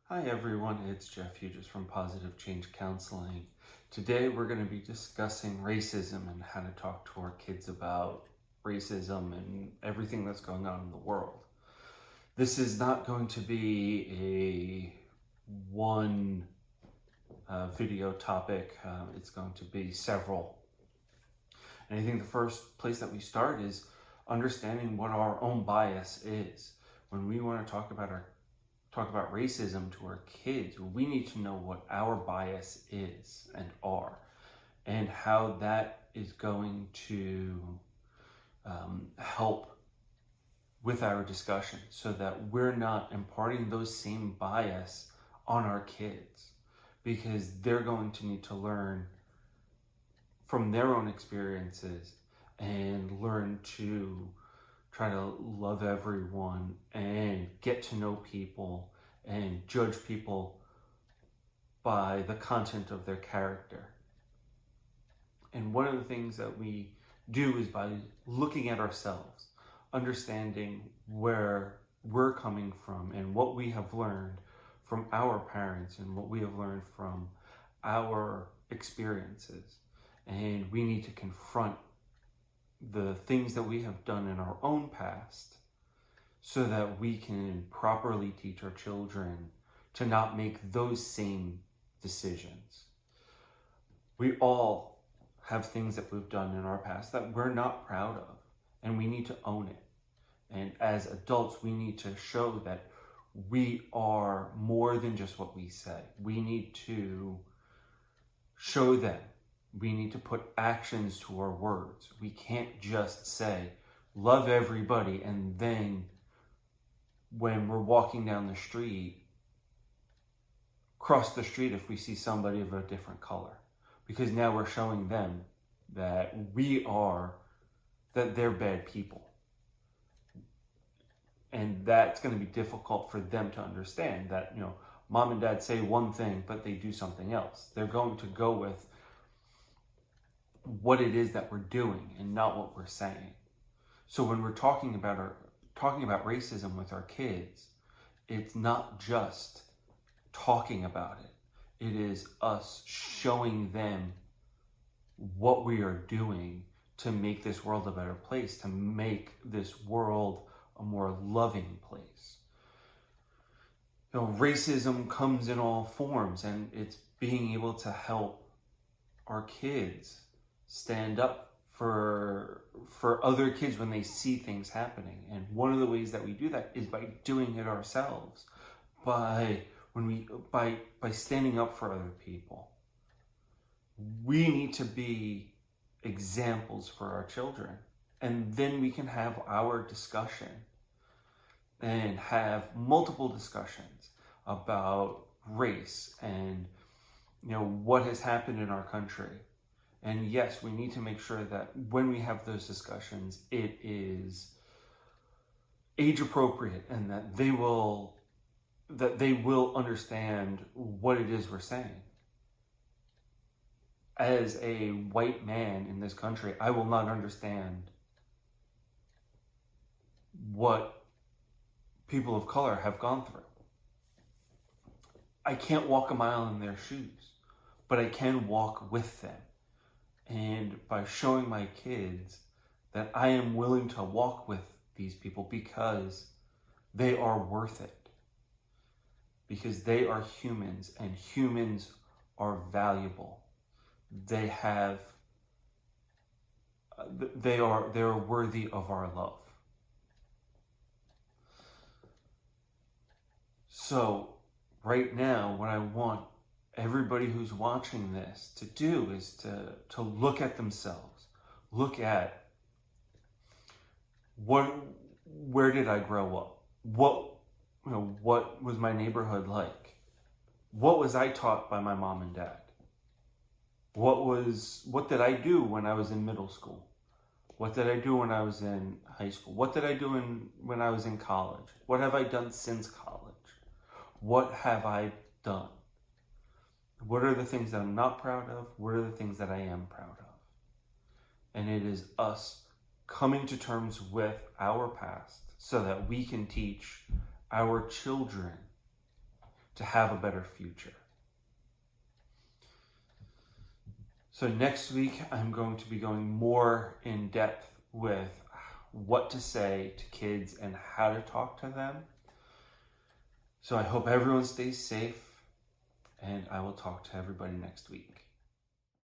Hi everyone, it's Jeff Hughes from Positive Change Counseling. Today we're going to be discussing racism and how to talk to our kids about racism and everything that's going on in the world. This is not going to be a one video topic, it's going to be several. And I think the first place that we start is understanding what our own bias is. When we want to talk about racism to our kids, we need to know what our bias is and are, and how that is going to help with our discussion so that we're not imparting those same bias on our kids, because they're going to need to learn from their own experiences and learn to try to love everyone and get to know people and judge people by the content of their character. And one of the things that we do is by looking at ourselves, understanding where we're coming from and what we have learned from our parents and what we have learned from our experiences. And we need to confront the things that we have done in our own past so that we can properly teach our children to not make those same decisions. We all have things that we've done in our past that we're not proud of, and we need to own it. And as adults, we need to show that we are more than just what we say. We need to show them. We need to put actions to our words. We can't just say, love everybody, and then when we're walking down the street, cross the street if we see somebody of a different color. Because now we're showing them that that they're bad people. And that's going to be difficult for them to understand that, mom and dad say one thing, but they do something else. They're going to go with what it is that we're doing and not what we're saying. So when we're talking about racism with our kids, it's not just talking about it. It is us showing them what we are doing to make this world a better place, to make this world a more loving place. Racism comes in all forms, and it's being able to help our kids stand up for other kids when they see things happening. And one of the ways that we do that is by doing it ourselves, by standing up for other people. We need to be examples for our children, and then we can have our discussion and have multiple discussions about race and what has happened in our country. And yes, we need to make sure that when we have those discussions, it is age appropriate and that they will understand what it is we're saying. As a white man in this country, I will not understand what people of color have gone through. I can't walk a mile in their shoes, but I can walk with them. And by showing my kids that I am willing to walk with these people because they are worth it. Because they are humans, and humans are valuable. They are worthy of our love. So right now, what I want everybody who's watching this to do is to look at themselves. Look at where did I grow up? What was my neighborhood like? What was I taught by my mom and dad? What did I do when I was in middle school? What did I do when I was in high school? What did I do when I was in college? What have I done since college? What have I done? What are the things that I'm not proud of? What are the things that I am proud of? And it is us coming to terms with our past so that we can teach our children to have a better future. So next week, I'm going to be going more in depth with what to say to kids and how to talk to them. So I hope everyone stays safe, and I will talk to everybody next week.